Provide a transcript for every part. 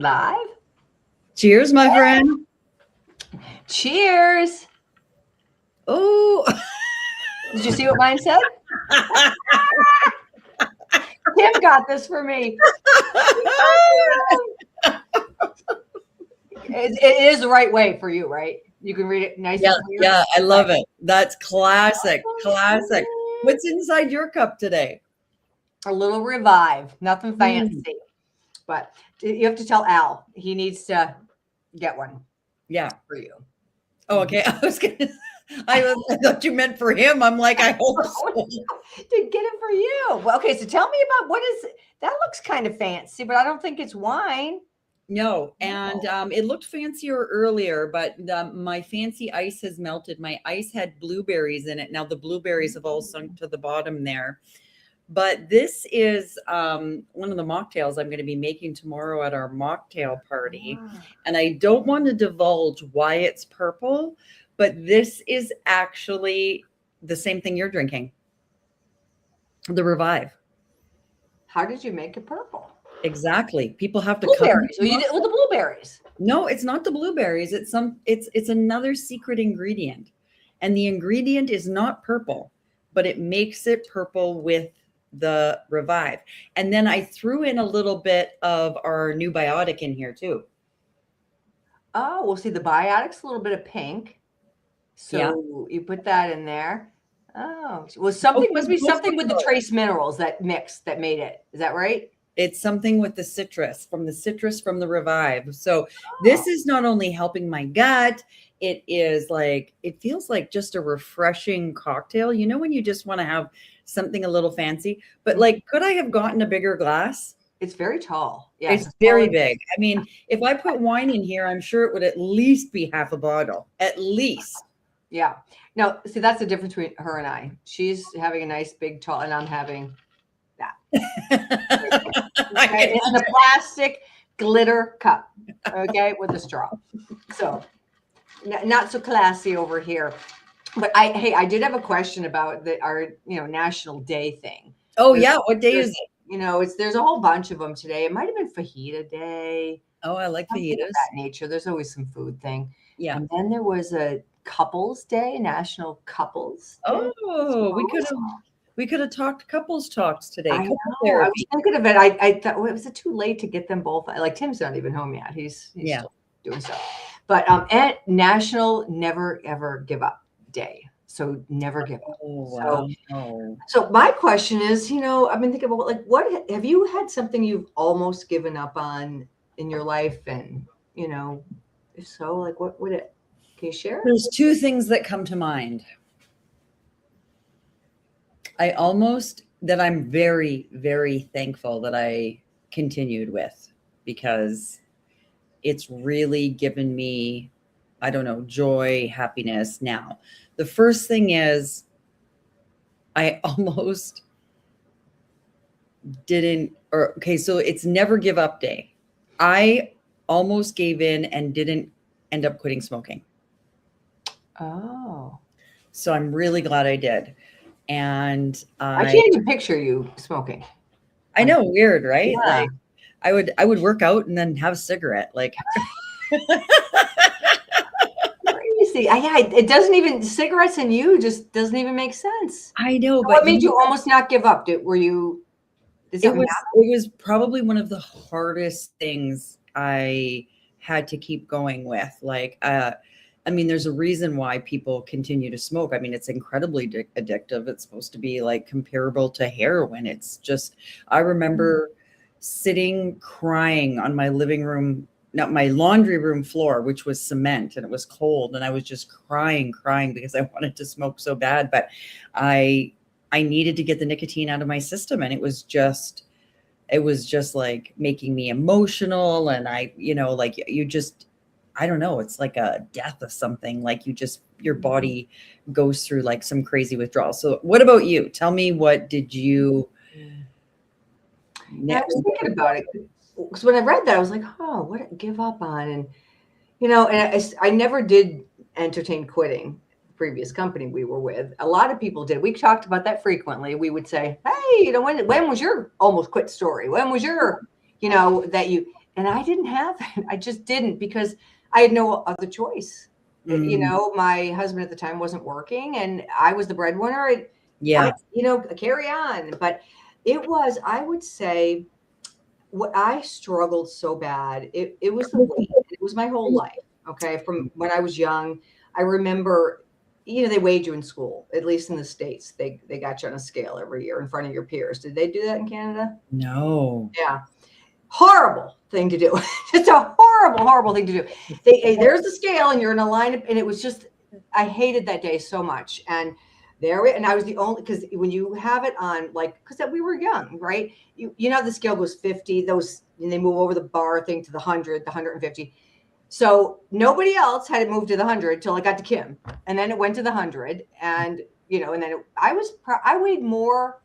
Live. Cheers, my friend. Cheers. Oh, Did you see what mine said? Tim got this for me. It is the right way for you, right? You can read it nice and clear. Yeah, I love it. That's classic. Classic. What's inside your cup today? A little Revive. Nothing fancy. But you have to tell Al. He needs to get one. Yeah. For you. Oh, okay. I thought you meant for him. I'm like, I hope so. To get it for you. Well, okay, so tell me about what is that looks kind of fancy, but I don't think it's wine. No, and it looked fancier earlier, but my fancy ice has melted. My ice had blueberries in it. Now the blueberries have all sunk to the bottom there. But this is one of the mocktails I'm going to be making tomorrow at our mocktail party. Wow. And I don't want to divulge why it's purple, but this is actually the same thing you're drinking. The Revive. How did you make it purple? Exactly. People have to blueberries. So you did it with the blueberries. No, it's not the blueberries. It's another secret ingredient. And the ingredient is not purple, but it makes it purple with the Revive. And then I threw in a little bit of our new biotic in here too. Oh, well, see, the biotic's a little bit of pink. So you put that in there. Oh, well, must be something with the trace minerals that made it. Is that right? It's something with the citrus from the Revive. So this is not only helping my gut, it feels like just a refreshing cocktail. You know, when you just want to have something a little fancy, but like, could I have gotten a bigger glass? It's very tall. Yeah, it's very big. I mean, if I put wine in here, I'm sure it would at least be half a bottle, at least. Yeah. Now, see, that's the difference between her and I. She's having a nice big tall, and I'm having that. Okay? In a plastic glitter cup, okay, with a straw. So not so classy over here. But I did have a question about our National Day thing. Oh yeah, what day is it? There's a whole bunch of them today. It might have been Fajita Day. Oh, I like fajitas. Of that nature. There's always some food thing. Yeah. And then there was a Couples Day, National Couples Day. Oh, we could have talked couples talks today. I was thinking of it. I thought, was it too late to get them both? Like Tim's not even home yet. He's still doing stuff. But at National Never Ever Give Up Day. So never give up. Oh, wow. So my question is, I've been thinking about what have you had something you've almost given up on in your life? And, if so, what would it, can you share? There's two things that come to mind. I'm very, very thankful that I continued with, because it's really given me, I don't know, joy, happiness. Now, the first thing is I almost so it's Never Give Up Day. I almost gave in and didn't end up quitting smoking. Oh. So I'm really glad I did. And I can't even picture you smoking. I know, weird, right? Yeah. Like I would work out and then have a cigarette. Like crazy. It doesn't even, cigarettes and you just doesn't even make sense. I know, but what made you almost not give up? It was probably one of the hardest things I had to keep going with. There's a reason why people continue to smoke. I mean, it's incredibly addictive. It's supposed to be like comparable to heroin. It's just, I remember sitting crying on my my laundry room floor, which was cement, and it was cold. And I was just crying because I wanted to smoke so bad, but I needed to get the nicotine out of my system. And it was just like making me emotional. And I don't know, it's like a death of something. Like your body goes through like some crazy withdrawal. So what about you? Tell me, what did you? I was thinking about it, because when I read that, I was like, oh, what give up on? And, and I never did entertain quitting the previous company we were with. A lot of people did. We talked about that frequently. We would say, hey, when was your almost quit story? When was your, And I didn't have it. I just didn't, because I had no other choice. Mm, My husband at the time wasn't working and I was the breadwinner. And I, yeah. carry on. But I would say, what I struggled so bad, it was the weight. It was my whole life. Okay. From when I was young, I remember, they weighed you in school, at least in the States. They got you on a scale every year in front of your peers. Did they do that in Canada? No. Yeah. Horrible thing to do. Just a horrible, horrible thing to do. There's the scale and you're in a line and it was just, I hated that day so much. And and I was the only, because when you have it on, like, because we were young, right? The scale goes 50, and they move over the bar thing to the 100, the 150. So nobody else had it moved to the 100 till it got to Kim. And then it went to the 100. And, and then I weighed more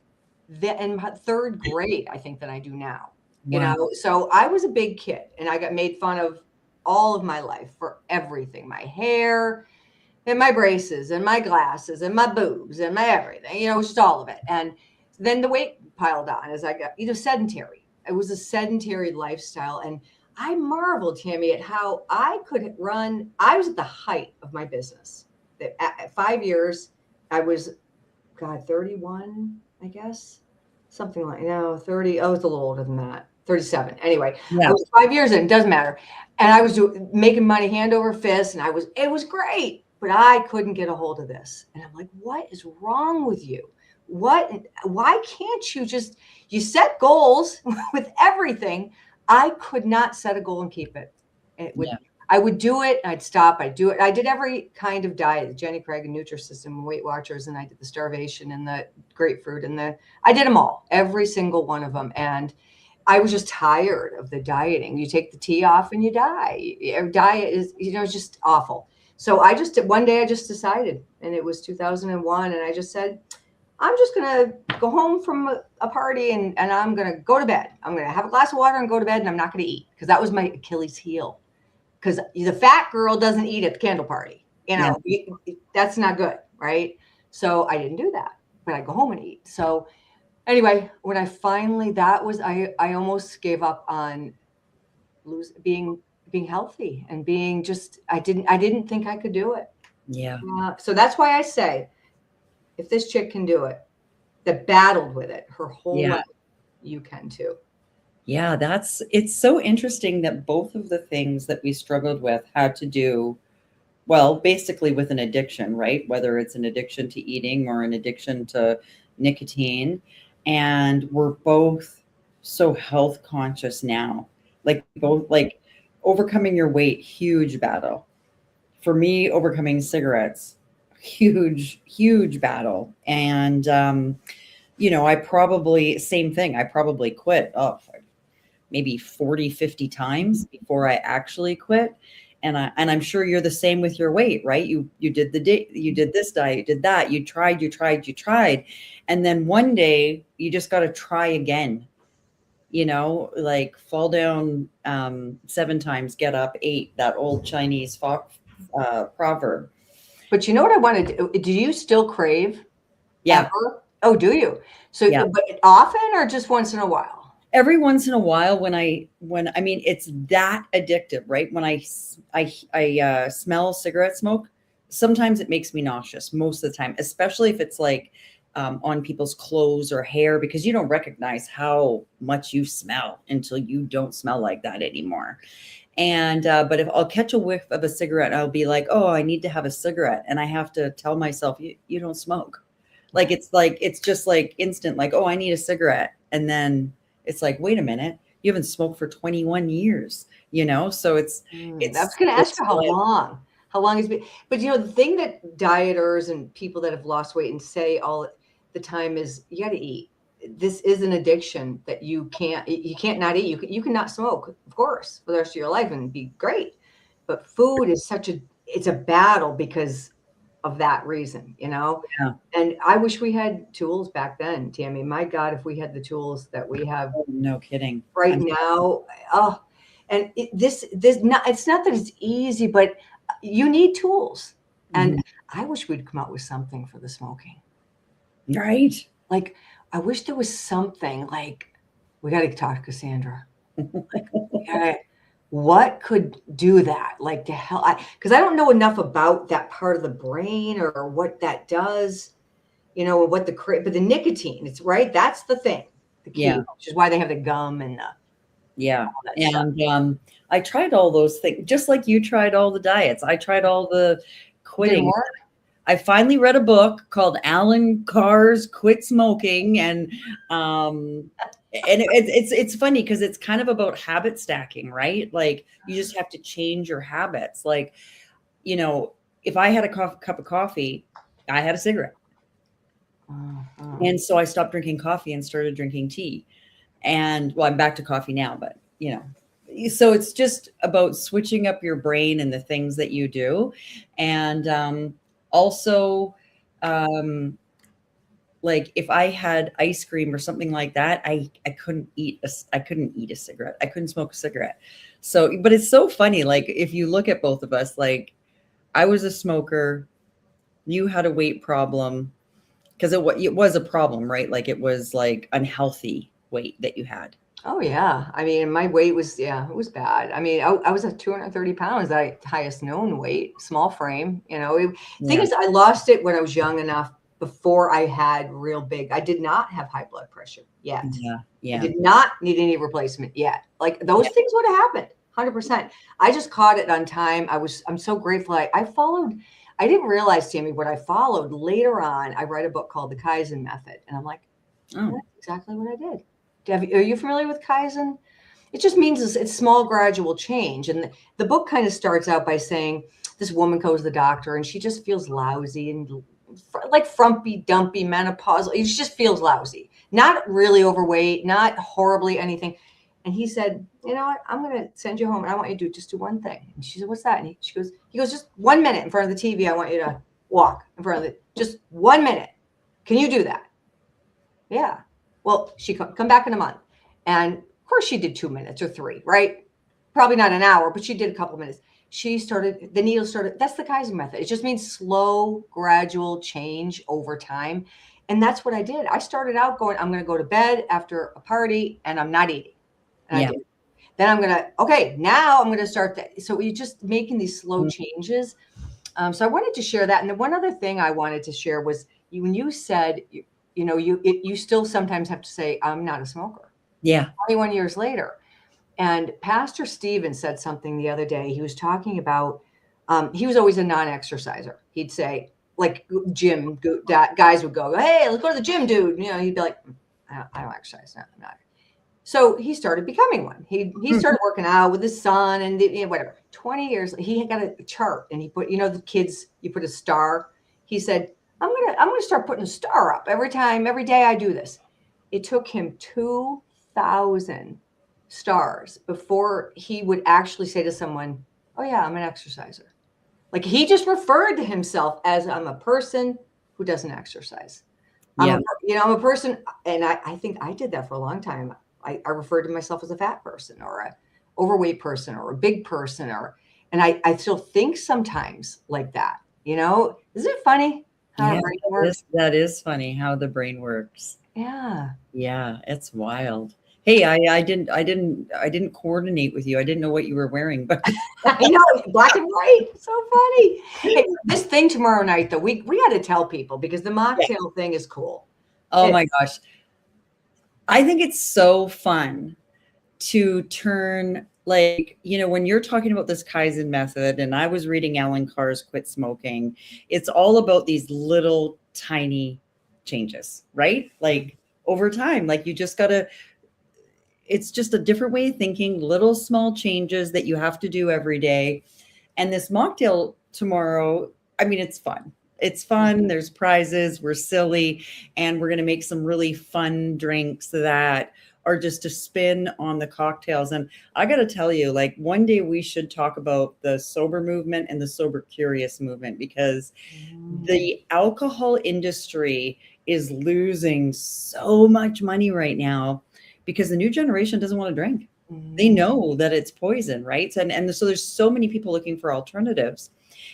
in my third grade, I think, than I do now. Wow. So I was a big kid and I got made fun of all of my life for everything, my hair and my braces and my glasses and my boobs and my everything, it was just all of it. And then the weight piled on as I got, sedentary. It was a sedentary lifestyle. And I marveled, Tammy, at how I could run. I was at the height of my business. At 5 years, I was, God, 31, I guess. Something like, no, 30. I was a little older than that. 37. Anyway, I Yeah. was 5 years in, doesn't matter. And I was making money hand over fist, and it was great, but I couldn't get a hold of this. And I'm like, what is wrong with you? Why can't you set goals with everything? I could not set a goal and keep it. Yeah. I would do it. I'd stop. I'd do it. I did every kind of diet, the Jenny Craig and Nutrisystem and Weight Watchers, and I did the starvation and the grapefruit I did them all, every single one of them. And I was just tired of the dieting. You take the tea off and you die. Your diet is, it's just awful. So one day I just decided, and it was 2001. And I just said, I'm just going to go home from a party and I'm going to go to bed. I'm going to have a glass of water and go to bed, and I'm not going to eat, because that was my Achilles heel. Because the fat girl doesn't eat at the candle party. Yeah. That's not good, right? So I didn't do that, but I go home and eat. So anyway, when I finally, I almost gave up on being healthy and being just, I didn't think I could do it. Yeah. So that's why I say, if this chick can do it, that battled with it her whole Yeah. life, you can too. Yeah, it's so interesting that both of the things that we struggled with had to do, well, basically with an addiction, right? Whether it's an addiction to eating or an addiction to nicotine. And we're both so health conscious now. Like both, like overcoming your weight, huge battle. For me, overcoming cigarettes, huge, huge battle. And I probably, same thing. I probably quit. Oh, maybe 40, 50 times before I actually quit. And I'm sure you're the same with your weight, right? You did you did this diet, you did that, you tried. And then one day you just got to try again, like fall down 7 times, get up 8, that old Chinese proverb. But you know what I want to do? Do you still crave? Yeah. Ever? Oh, do you? So, Yeah. but often or just once in a while? Every once in a while, when I mean, it's that addictive, right? When I smell cigarette smoke, sometimes it makes me nauseous. Most of the time, especially if it's like on people's clothes or hair, because you don't recognize how much you smell until you don't smell like that anymore. And but if I'll catch a whiff of a cigarette, I'll be like, I need to have a cigarette, and I have to tell myself, you don't smoke. Like it's just like instant, like, I need a cigarette, and then it's like, wait a minute, you haven't smoked for 21 years, So I was going to ask you how like, long. How long has been? But the thing that dieters and people that have lost weight and say all the time is, you got to eat. This is an addiction that you can't not eat. You can not smoke, of course, for the rest of your life and be great. But food is it's a battle because of that reason, yeah, And I wish we had tools back then, Tammy. My God, if we had the tools that we have no kidding. right now. Oh, and it's not that it's easy, but you need tools. And Mhm. I wish we'd come out with something for the smoking. Right. Like, I wish there was something like, we got to talk to Cassandra. Yeah, what could do that? Like to help, because I don't know enough about that part of the brain or what that does, or what but the nicotine, it's right. That's the thing, the Yeah. key, which is why they have the gum and Yeah. all that stuff. And I tried all those things, just like you tried all the diets. I tried all the Didn't quitting. work. I finally read a book called Alan Carr's Quit Smoking. And it's funny because it's kind of about habit stacking, right? Like you just have to change your habits. Like, you know, if I had a cup of coffee, I had a cigarette. Mhm. And so I stopped drinking coffee and started drinking tea. And well, I'm back to coffee now, but so it's just about switching up your brain and the things that you do. And also, um, like if I had ice cream or something like that, I couldn't I couldn't eat a cigarette. I couldn't smoke a cigarette. So, but it's so funny. Like if you look at both of us, like I was a smoker, you had a weight problem because it was a problem, right? Like it was like unhealthy weight that you had. Oh yeah. I mean, my weight was, yeah, it was bad. I mean, I was at 230 pounds, highest known weight, small frame. Thing Yeah. is, I lost it when I was young enough before I had real big. I did not have high blood pressure yet. Yeah. I Yeah. did not need any replacement yet. Like those Yeah. things would have happened 100%. I just caught it on time. I'm so grateful. I followed, I didn't realize, Tammy, what I followed later on. I read a book called The Kaizen Method, and I'm like, Oh, that's exactly what I did. Are you familiar with Kaizen? It just means it's small, gradual change. And the book kind of starts out by saying this woman goes to the doctor and she just feels lousy and like frumpy, dumpy, menopausal. She just feels lousy, not really overweight, not horribly anything. And he said, you know what? I'm going to send you home and I want you to just do one thing. And she said, what's that? And he goes, just 1 minute in front of the TV. I want you to walk in front of it. Just 1 minute. Can you do that? Yeah. Well, she come back in a month. And of course she did 2 minutes or three, right? Probably not an hour, but she did a couple of minutes. The needle started, that's the Kaizen method. It just means slow, gradual change over time. And that's what I did. I started out going, I'm going to go to bed after a party and I'm not eating. And I yeah. did. Then okay, now I'm going to start that. So you're just making these slow Mm, changes. So I wanted to share that. And the one other thing I wanted to share was when you said, you still sometimes have to say, I'm not a smoker yeah. 21 years later. And Pastor Stephen said something the other day. He was talking about, he was always a non-exerciser. He'd say, like gym guys would go, hey, let's go to the gym, dude. He'd be like, I don't exercise. No, I'm not. So he started becoming one. He started working out with his son and whatever. 20 years, he got a chart and he put, the kids, you put a star. He said, I'm gonna start putting a star up every day I do this. It took him 2,000 stars before he would actually say to someone, oh yeah, I'm an exerciser. Like he just referred to himself as, I'm a person who doesn't exercise. Yeah. I'm a person, and I think I did that for a long time. I referred to myself as a fat person or a overweight person or a big person, and I still think sometimes like that. Isn't it funny how our Yeah. brain works? That is funny how the brain works. Yeah. Yeah, it's wild. Hey, I didn't coordinate with you. I didn't know what you were wearing, but I know, black and white. So funny. Hey, this thing tomorrow night, though, we got to tell people because the yeah. mocktail thing is cool. Oh my gosh. I think it's so fun to turn like, when you're talking about this Kaizen method, and I was reading Alan Carr's Quit Smoking, it's all about these little tiny changes, right? Like over time, like you just gotta, it's just a different way of thinking, little small changes that you have to do every day. And this mocktail tomorrow, I mean, it's fun. It's fun. There's prizes. We're silly. And we're going to make some really fun drinks that are just a spin on the cocktails. And I got to tell you, like one day we should talk about the sober movement and the sober curious movement, because the alcohol industry is losing so much money right now because the new generation doesn't want to drink. They know that it's poison, right? And so there's so many people looking for alternatives.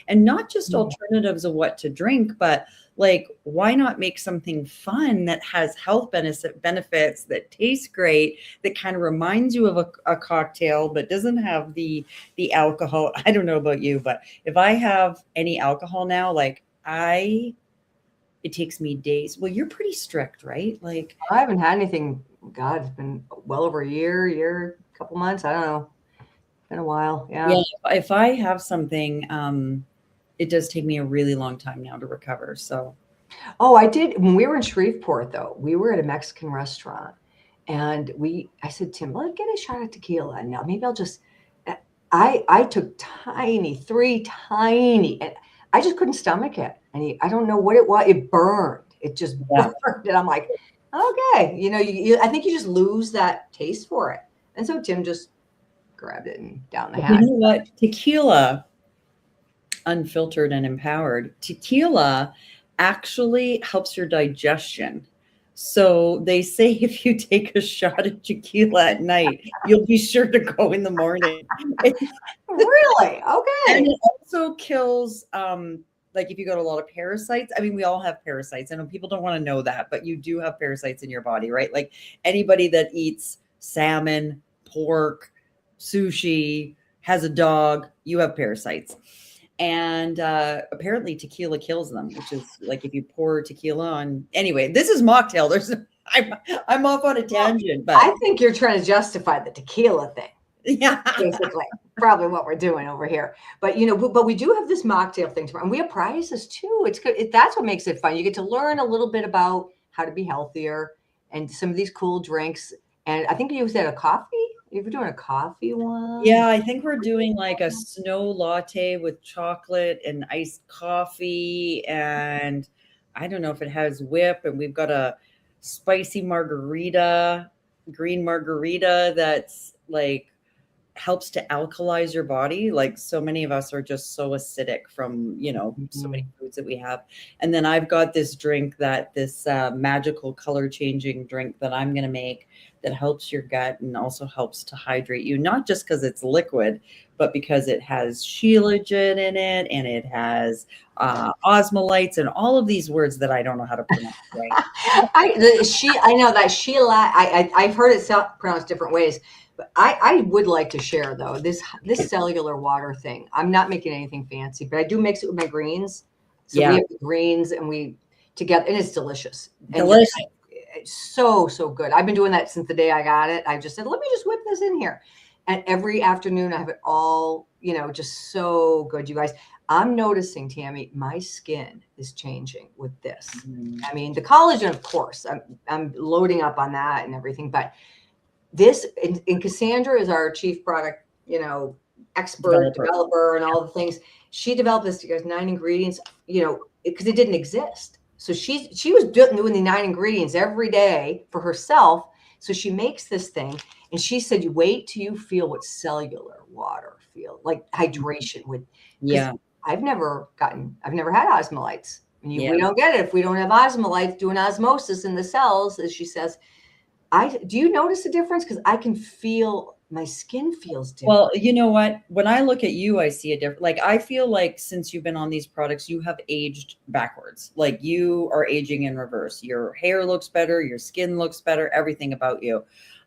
and not just alternatives of what to drink, but like, why not make something fun that has health benefits, that tastes great, that kind of reminds you of a cocktail, but doesn't have the alcohol. I don't know about you, but if I have any alcohol now, like it takes me days. Well, you're pretty strict, right? Like, I haven't had anything. God, it's been well over a year, couple months. I don't know. Been a while. Yeah. yeah, if I have something, it does take me a really long time now to recover. So, Oh, I did. When we were in Shreveport, though, we were at a Mexican restaurant, and I said, Tim, let's get a shot of tequila. And now maybe I'll just. I took three tiny, and I just couldn't stomach it. And I don't know what it was. It burned. It just yeah. burned, and I'm like, okay, I think you just lose that taste for it. And so Tim just grabbed it and down the You hatch. know what? Tequila, unfiltered and empowered, tequila actually helps your digestion. So they say if you take a shot of tequila at night, you'll be sure to go in the morning. Really? And Okay. it also kills, like if you got a lot of parasites. I mean, we all have parasites. I know people don't want to know that, but you do have parasites in your body, right? Like anybody that eats salmon, pork, sushi, has a dog, you have parasites. And apparently tequila kills them, which is like if you pour tequila on. Anyway, this is mocktail. I'm off on a tangent, but I think you're trying to justify the tequila thing. yeah. Basically, probably what we're doing over here. But but we do have this mocktail thing tomorrow, and we have prizes too. It's good. That's what makes it fun. You get to learn a little bit about how to be healthier and some of these cool drinks. And I think you said a coffee. If you're doing a coffee one, Yeah, I think we're doing like a snow latte with chocolate and iced coffee. And I don't know if it has whip. And we've got a spicy margarita, green margarita that's like helps to alkalize your body. Like so many of us are just so acidic from, so many foods that we have. And then I've got this drink this magical color changing drink that I'm going to make that helps your gut and also helps to hydrate you, not just because it's liquid, but because it has shilajit in it and it has osmolytes and all of these words that I don't know how to pronounce right. I know that Sheila. I've heard it pronounced different ways. But I would like to share though this cellular water thing. I'm not making anything fancy, but I do mix it with my greens. So we have the greens and we together, and it's delicious. Delicious. It's so good. I've been doing that since the day I got it. I just said, let me just whip this in here. And every afternoon I have it all, just so good, you guys. I'm noticing, Tammy, my skin is changing with this. I mean, the collagen, of course, I'm loading up on that and everything, but this and Cassandra is our chief product, expert developer and all the things. She developed this, you guys, 9 ingredients, because it didn't exist. So she was doing the 9 ingredients every day for herself. So she makes this thing, and she said, "You wait till you feel what cellular water feel like, hydration with." Yeah. I've never had osmolytes. We don't get it if we don't have osmolytes doing osmosis in the cells, as she says. Do you notice a difference? Because I can feel my skin feels different. Well, you know what? When I look at you, I see a different, like, I feel like since you've been on these products, you have aged backwards. Like you are aging in reverse. Your hair looks better. Your skin looks better. Everything about you.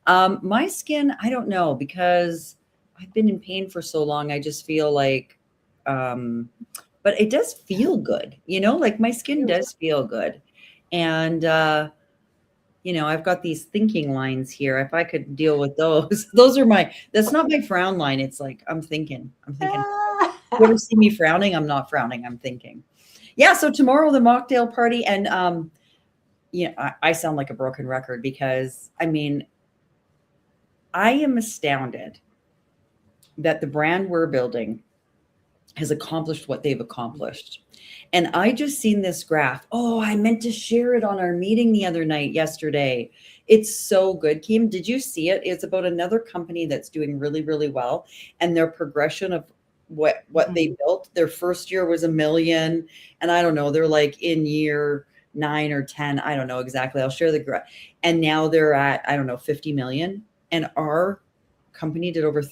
My skin, I don't know, because I've been in pain for so long. I just feel like, but it does feel good, like my skin does feel good. And, I've got these thinking lines here. If I could deal with those, that's not my frown line. It's like, I'm thinking. You ever see me frowning? I'm not frowning. I'm thinking. Yeah. So tomorrow, the mocktail party. And, I sound like a broken record because I am astounded that the brand we're building has accomplished what they've accomplished. And I just seen this graph. Oh, I meant to share it on our meeting yesterday. It's so good. Kim, did you see it? It's about another company that's doing really, really well. And their progression of what they built. Their first year was $1 million. And I don't know, they're like in year 9 or 10. I don't know exactly. I'll share the graph. And now they're at, I don't know, 50 million. And our company did about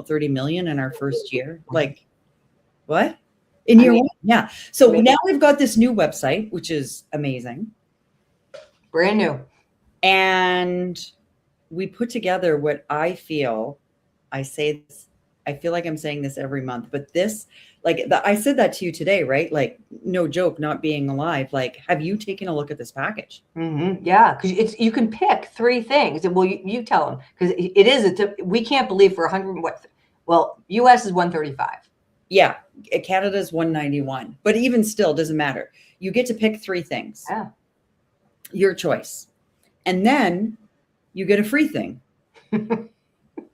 30 million in our first year. Like, What? In I year mean, one? Yeah. So amazing. now we've got this new website, which is amazing. Brand new. And we put together what I say this, I feel like I'm saying this every month, but this, I said that to you today, right? Like, no joke, not being alive. Like, have you taken a look at this package? Yeah, because you can pick three things, and well, you tell them because it is. We can't believe for 100 what? Well, U.S. is 135. Yeah, Canada's 191, but even still, doesn't matter. You get to pick three things, Yeah. your choice, and then you get a free thing.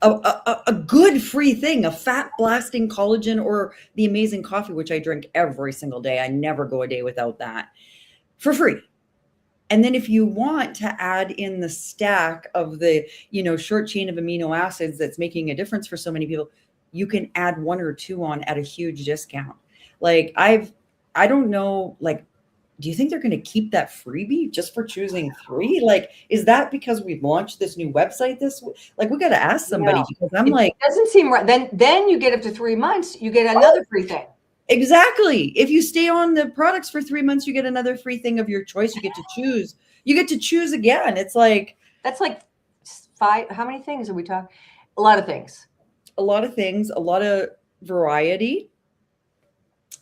A good free thing, a fat blasting collagen or the amazing coffee, which I drink every single day. I never go a day without that, for free. And then if you want to add in the stack of the, short chain of amino acids that's making a difference for so many people, you can add one or two on at a huge discount. I don't know, do you think they're going to keep that freebie just for choosing three? Like, is that because we've launched this new website we got to ask somebody, No, because I'm it like, doesn't seem right. Then you get up to 3 months, you get another free thing. exactly. If you stay on the products for 3 months, you get another free thing of your choice. You get to choose. You get to choose again. It's like, That's like five. How many things are we talking? A lot of things. a lot of things, a lot of variety,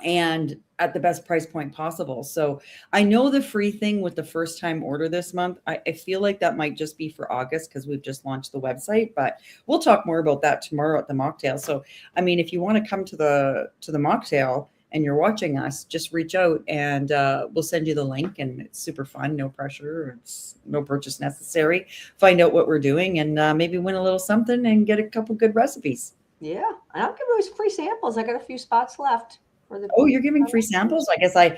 and at the best price point possible. So I know the free thing with the first time order this month, I feel like that might just be for August because we've just launched the website, but we'll talk more about that tomorrow at the mocktail. So, I mean, if you want to come to the mocktail and you're watching us, just reach out and we'll send you the link, and it's super fun. No pressure. It's no purchase necessary. Find out what we're doing and maybe win a little something and get a couple good recipes. Yeah, and I'll give you free samples. I got a few spots left. Oh, you're giving free samples? I guess I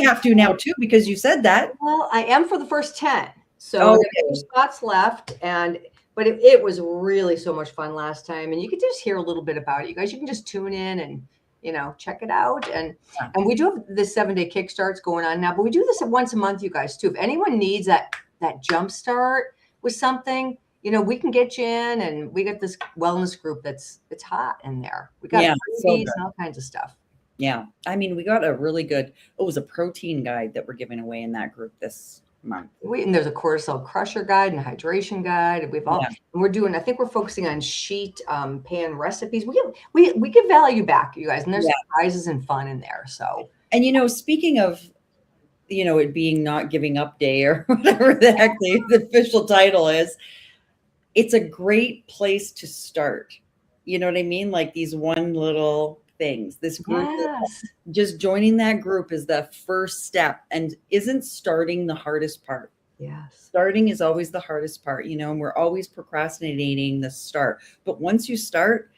have to now too, because you said that. Well, I am for the first 10. So Oh, I got a few spots left, but it was really so much fun last time, and you could just hear a little bit about it. You guys, you can just tune in and check it out. And we do have this 7-day kickstarts going on now, but we do this once a month, you guys, too. If anyone needs that jump start with something, we can get you in, and we got this wellness group it's hot in there. We got freebies and all kinds of stuff. Yeah. I mean, we got a really good, it was a protein guide that we're giving away in that group this month. And there's a cortisol crusher guide and a hydration guide. And we're doing, I think we're focusing on sheet pan recipes. We give value back, you guys, and there's surprises and fun in there. So, and speaking of, it being not giving up day or whatever the heck the official title is, it's a great place to start. You know what I mean? Like these one little things. This group, just joining that group is the first step, and isn't starting the hardest part. Yes. Starting is always the hardest part, and we're always procrastinating the start. But once you start,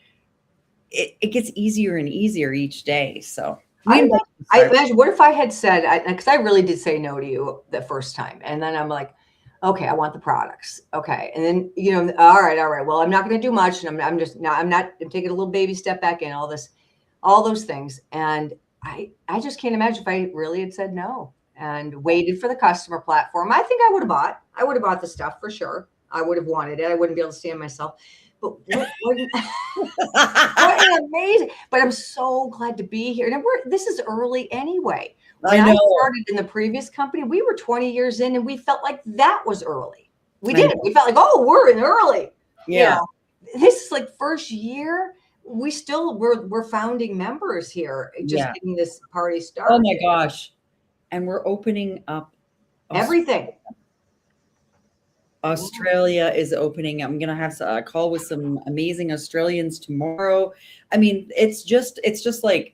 it gets easier and easier each day. So I imagine, what if I had said, because I really did say no to you the first time, and then I'm like, okay, I want the products. Okay. And then, all right. Well, I'm not going to do much. And I'm taking a little baby step back in all those things. And I just can't imagine if I really had said no and waited for the customer platform. I think I would have bought the stuff for sure. I would have wanted it. I wouldn't be able to stand myself, but what amazing. But I'm so glad to be here. And this is early anyway. When I started in the previous company, we were 20 years in, and we felt like that was early. We didn't. We felt like, oh, we're in early. Yeah. This is like first year. We're founding members here, just getting this party started. Oh my gosh. And we're opening up everything. Australia is opening. I'm going to have a call with some amazing Australians tomorrow. I mean, it's just like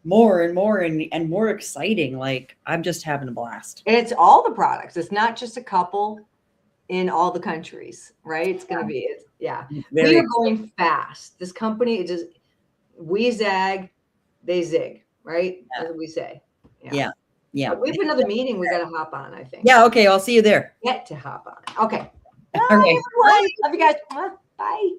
more and more and more exciting. Like, I'm just having a blast. And it's all the products. It's not just a couple in all the countries, right? It's going to be, we are going fast. This company, we zag, they zig, right? That's what we say. Yeah. But we have another meeting we got to hop on, I think. Yeah. Okay. I'll see you there. Get to hop on. Okay. All right. Bye, everyone. Love you guys. Bye.